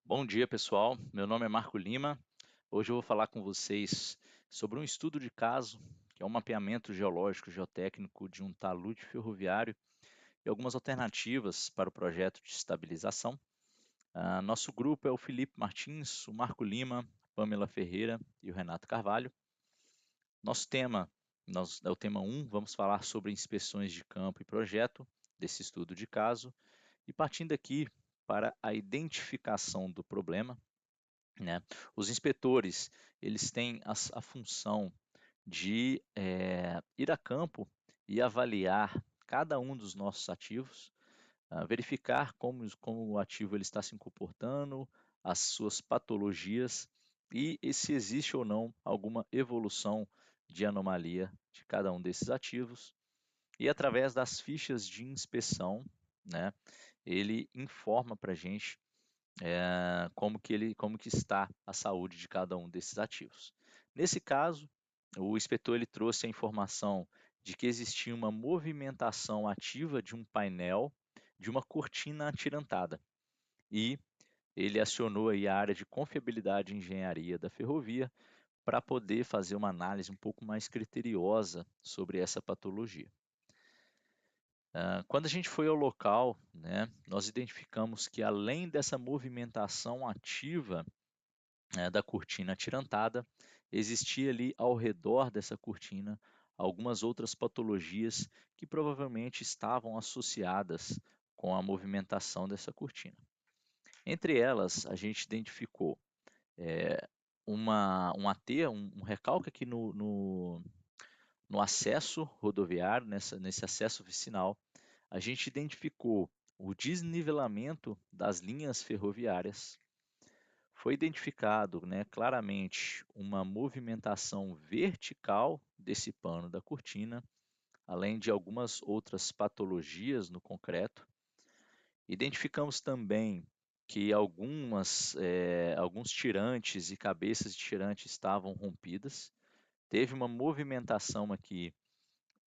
Bom dia, pessoal. Meu nome é Marco Lima. Hoje eu vou falar com vocês sobre um estudo de caso, que é um mapeamento geológico geotécnico de um talude ferroviário e algumas alternativas para o projeto de estabilização. Nosso grupo é o Felipe Martins, o Marco Lima, Pamela Ferreira e o Renato Carvalho. Nosso tema é o tema 1, vamos falar sobre inspeções de campo e projeto desse estudo de caso, e partindo aqui para a identificação do problema, né? Os inspetores, eles têm a função de ir a campo e avaliar cada um dos nossos ativos, verificar como o ativo ele está se comportando, as suas patologias e se existe ou não alguma evolução de anomalia de cada um desses ativos. E através das fichas de inspeção, né, ele informa para a gente como que está a saúde de cada um desses ativos. Nesse caso, o inspetor ele trouxe a informação de que existia uma movimentação ativa de um painel de uma cortina atirantada e ele acionou aí a área de confiabilidade e engenharia da ferrovia para poder fazer uma análise um pouco mais criteriosa sobre essa patologia. Quando a gente foi ao local, né, nós identificamos que além dessa movimentação ativa da cortina atirantada, existia ali ao redor dessa cortina algumas outras patologias que provavelmente estavam associadas com a movimentação dessa cortina. Entre elas, a gente identificou um aterro, um recalque aqui no acesso rodoviário, nesse acesso vicinal. A gente identificou o desnivelamento das linhas ferroviárias. Foi identificado, né, claramente uma movimentação vertical desse pano da cortina, além de algumas outras patologias no concreto. Identificamos também que alguns tirantes e cabeças de tirante estavam rompidas. Teve uma movimentação aqui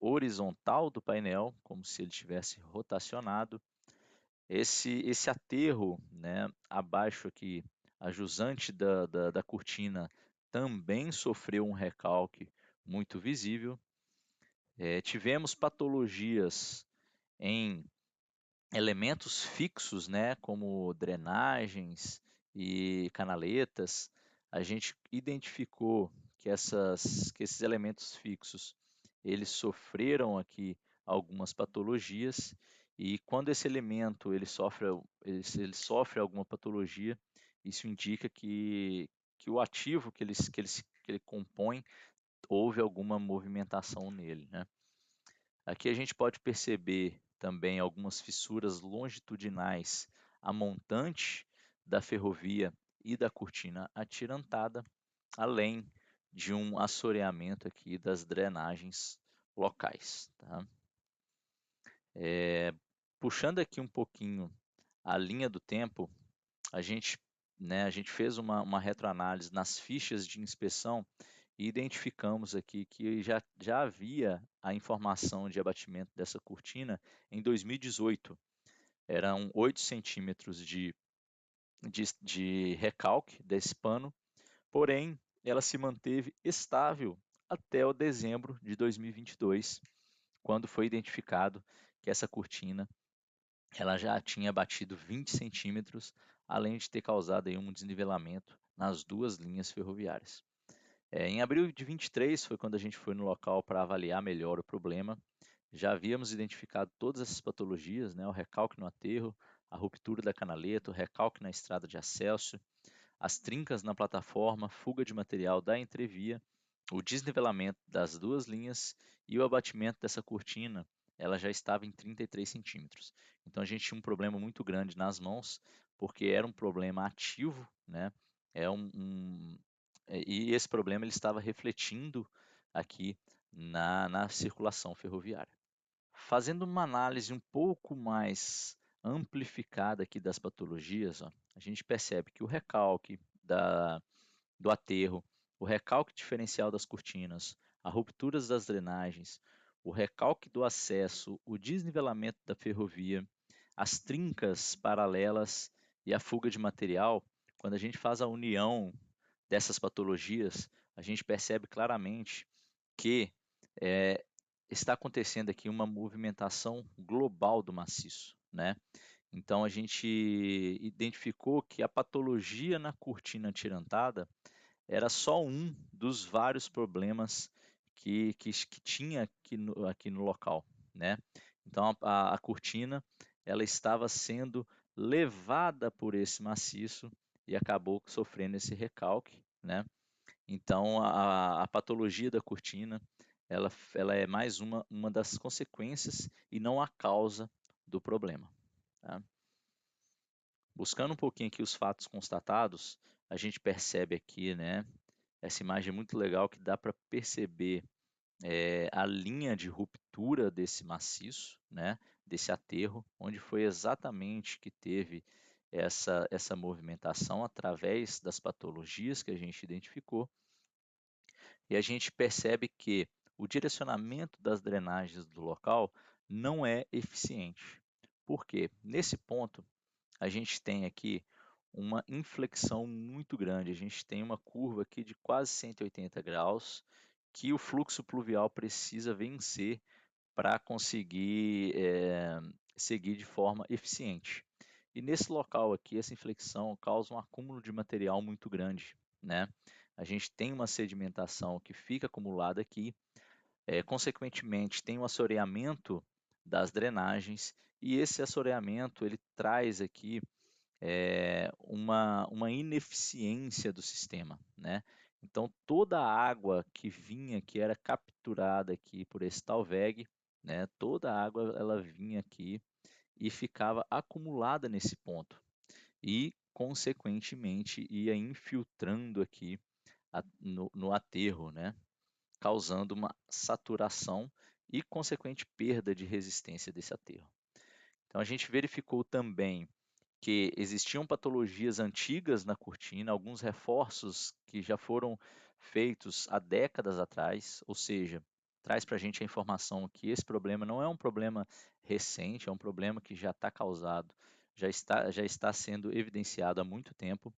horizontal do painel, como se ele tivesse rotacionado. Esse aterro, né, abaixo aqui, a jusante da cortina, também sofreu um recalque muito visível. Tivemos patologias em elementos fixos, né, como drenagens e canaletas. A gente identificou que esses elementos fixos eles sofreram aqui algumas patologias, e quando esse elemento ele sofre alguma patologia, isso indica que o ativo que ele compõe houve alguma movimentação nele, né? Aqui a gente pode perceber também algumas fissuras longitudinais a montante da ferrovia e da cortina atirantada, além de um assoreamento aqui das drenagens locais, tá? Puxando aqui um pouquinho a linha do tempo, a gente, né, a gente fez uma retroanálise nas fichas de inspeção e identificamos aqui que já havia a informação de abatimento dessa cortina em 2018. Eram 8 centímetros de recalque desse pano, porém ela se manteve estável até o dezembro de 2022, quando foi identificado que essa cortina ela já tinha batido 20 centímetros, além de ter causado aí um desnivelamento nas duas linhas ferroviárias. Em abril de 23 foi quando a gente foi no local para avaliar melhor o problema. Já havíamos identificado todas essas patologias, né? O recalque no aterro, a ruptura da canaleta, o recalque na estrada de acesso, as trincas na plataforma, fuga de material da entrevia, o desnivelamento das duas linhas e o abatimento dessa cortina, ela já estava em 33 centímetros. Então a gente tinha um problema muito grande nas mãos, porque era um problema ativo, né? E esse problema ele estava refletindo aqui na circulação ferroviária. Fazendo uma análise um pouco mais amplificada aqui das patologias, ó, a gente percebe que o recalque do aterro, o recalque diferencial das cortinas, as rupturas das drenagens, o recalque do acesso, o desnivelamento da ferrovia, as trincas paralelas e a fuga de material quando a gente faz a união dessas patologias, a gente percebe claramente que eh, está acontecendo aqui uma movimentação global do maciço, né? Então a gente identificou que a patologia na cortina atirantada era só um dos vários problemas que tinha aqui no local, né? Então a cortina ela estava sendo levada por esse maciço e acabou sofrendo esse recalque, né? Então a patologia da cortina ela é mais uma das consequências e não a causa do problema, tá? Buscando um pouquinho aqui os fatos constatados, a gente percebe aqui, né, essa imagem é muito legal que dá para perceber a linha de ruptura desse maciço, né, desse aterro, onde foi exatamente que teve essa movimentação através das patologias que a gente identificou, e a gente percebe que o direcionamento das drenagens do local não é eficiente. Por quê? Nesse ponto, a gente tem aqui uma inflexão muito grande. A gente tem uma curva aqui de quase 180 graus que o fluxo pluvial precisa vencer para conseguir seguir de forma eficiente. E nesse local aqui, essa inflexão causa um acúmulo de material muito grande, né? A gente tem uma sedimentação que fica acumulada aqui, consequentemente tem um assoreamento das drenagens e esse assoreamento ele traz aqui uma ineficiência do sistema, né? Então toda a água que vinha, que era capturada aqui por esse talveg, né? Toda a água ela vinha aqui e ficava acumulada nesse ponto e consequentemente ia infiltrando aqui no aterro, né? Causando uma saturação e consequente perda de resistência desse aterro. Então a gente verificou também que existiam patologias antigas na cortina, alguns reforços que já foram feitos há décadas atrás, ou seja, traz para a gente a informação que esse problema não é um problema recente, é um problema que já está causado, já está sendo evidenciado há muito tempo.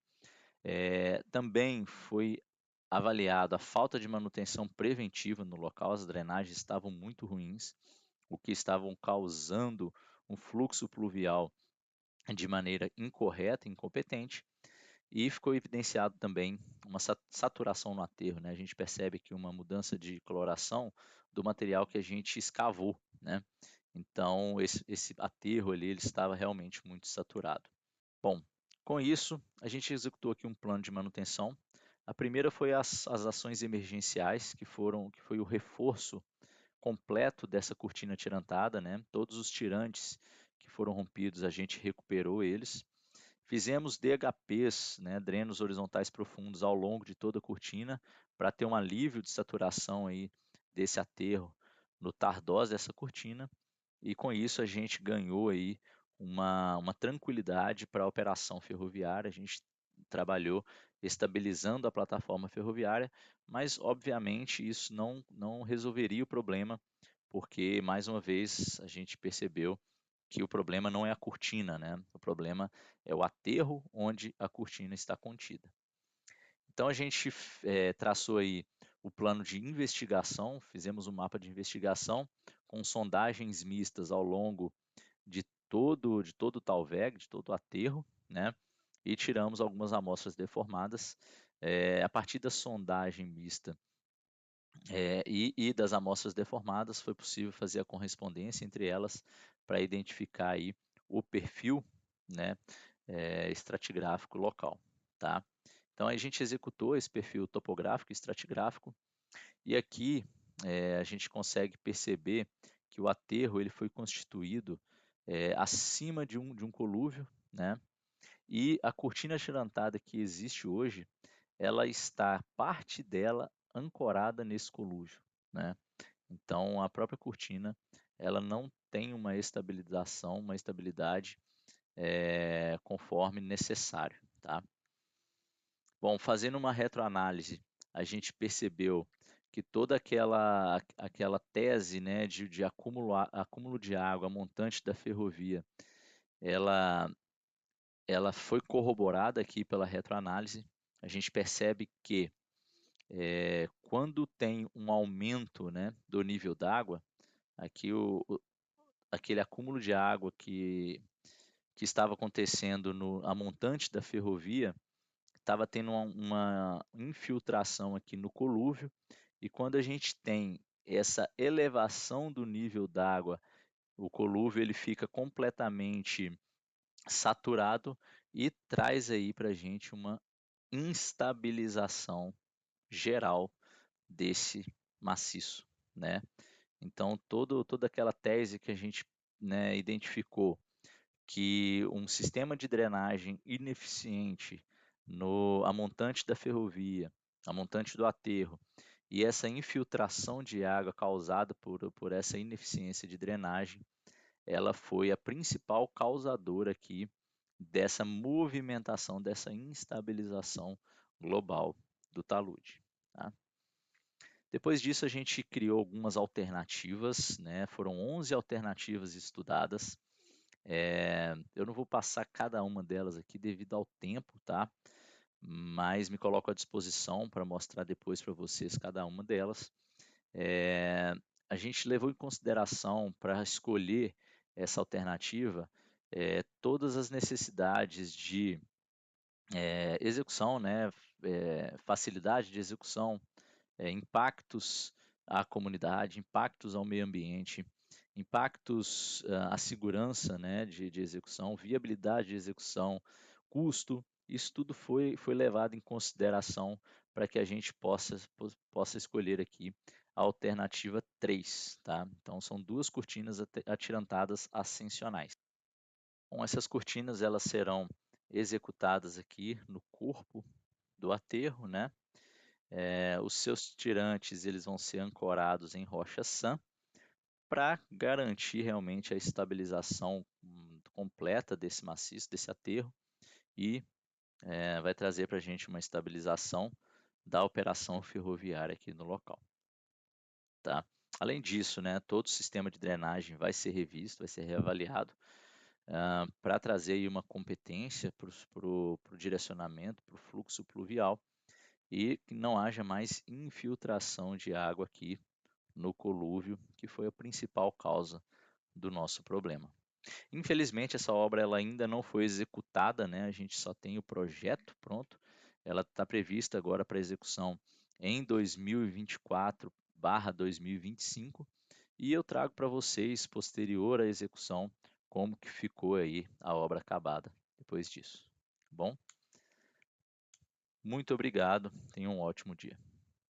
Também foi avaliado a falta de manutenção preventiva no local, as drenagens estavam muito ruins, o que estavam causando um fluxo pluvial de maneira incorreta, incompetente, e ficou evidenciado também uma saturação no aterro, né? A gente percebe que uma mudança de coloração do material que a gente escavou, né? Então, esse aterro ali, ele estava realmente muito saturado. Bom, com isso, a gente executou aqui um plano de manutenção. A primeira foi as ações emergenciais, que foi o reforço completo dessa cortina tirantada, né? Todos os tirantes que foram rompidos, a gente recuperou eles. Fizemos DHPs, né, drenos horizontais profundos ao longo de toda a cortina, para ter um alívio de saturação aí desse aterro no tardós dessa cortina, e com isso a gente ganhou aí uma tranquilidade para a operação ferroviária, a gente trabalhou estabilizando a plataforma ferroviária, mas obviamente isso não resolveria o problema, porque mais uma vez a gente percebeu que o problema não é a cortina, né? O problema é o aterro onde a cortina está contida. Então a gente traçou aí o plano de investigação, fizemos um mapa de investigação com sondagens mistas ao longo de todo o talveg, de todo o aterro, né? E tiramos algumas amostras deformadas. A partir da sondagem mista e das amostras deformadas, foi possível fazer a correspondência entre elas para identificar aí o perfil, né, estratigráfico local, tá? Então a gente executou esse perfil topográfico e estratigráfico e aqui a gente consegue perceber que o aterro ele foi constituído acima de um colúvio, né? E a cortina atirantada que existe hoje, ela está, parte dela, ancorada nesse colúvio, né? Então, a própria cortina, ela não tem uma estabilização, uma estabilidade conforme necessário, tá? Bom, fazendo uma retroanálise, a gente percebeu que toda aquela tese, né, de acúmulo de água montante da ferrovia, ela ela foi corroborada aqui pela retroanálise. A gente percebe que quando tem um aumento, né, do nível d'água, aqui aquele acúmulo de água que estava acontecendo a montante da ferrovia, estava tendo uma infiltração aqui no colúvio, e quando a gente tem essa elevação do nível d'água, o colúvio ele fica completamente saturado e traz aí para a gente uma instabilização geral desse maciço, né? Então, toda aquela tese que a gente, né, identificou que um sistema de drenagem ineficiente no a montante da ferrovia, a montante do aterro, e essa infiltração de água causada por essa ineficiência de drenagem, ela foi a principal causadora aqui dessa movimentação, dessa instabilização global do talude. Tá? Depois disso, a gente criou algumas alternativas, né? Foram 11 alternativas estudadas. Eu não vou passar cada uma delas aqui devido ao tempo, tá? Mas me coloco à disposição para mostrar depois para vocês cada uma delas. A gente levou em consideração para escolher essa alternativa todas as necessidades de execução, né? Facilidade de execução, impactos à comunidade, impactos ao meio ambiente, impactos à segurança, né, de execução, viabilidade de execução, custo, isso tudo foi levado em consideração para que a gente possa escolher aqui a alternativa 3, tá? Então são duas cortinas atirantadas ascensionais. Bom, essas cortinas elas serão executadas aqui no corpo do aterro, né? Os seus tirantes eles vão ser ancorados em rocha sã para garantir realmente a estabilização completa desse maciço, desse aterro, e vai trazer para a gente uma estabilização da operação ferroviária aqui no local. Tá? Além disso, né, todo o sistema de drenagem vai ser revisto, vai ser reavaliado para trazer aí uma competência para o direcionamento, para o fluxo pluvial, e que não haja mais infiltração de água aqui no colúvio, que foi a principal causa do nosso problema. Infelizmente, essa obra ela ainda não foi executada, né? A gente só tem o projeto pronto. Ela está prevista agora para execução em 2024/2025, e eu trago para vocês, posterior à execução, como que ficou aí a obra acabada depois disso. Tá bom? Muito obrigado, tenham um ótimo dia.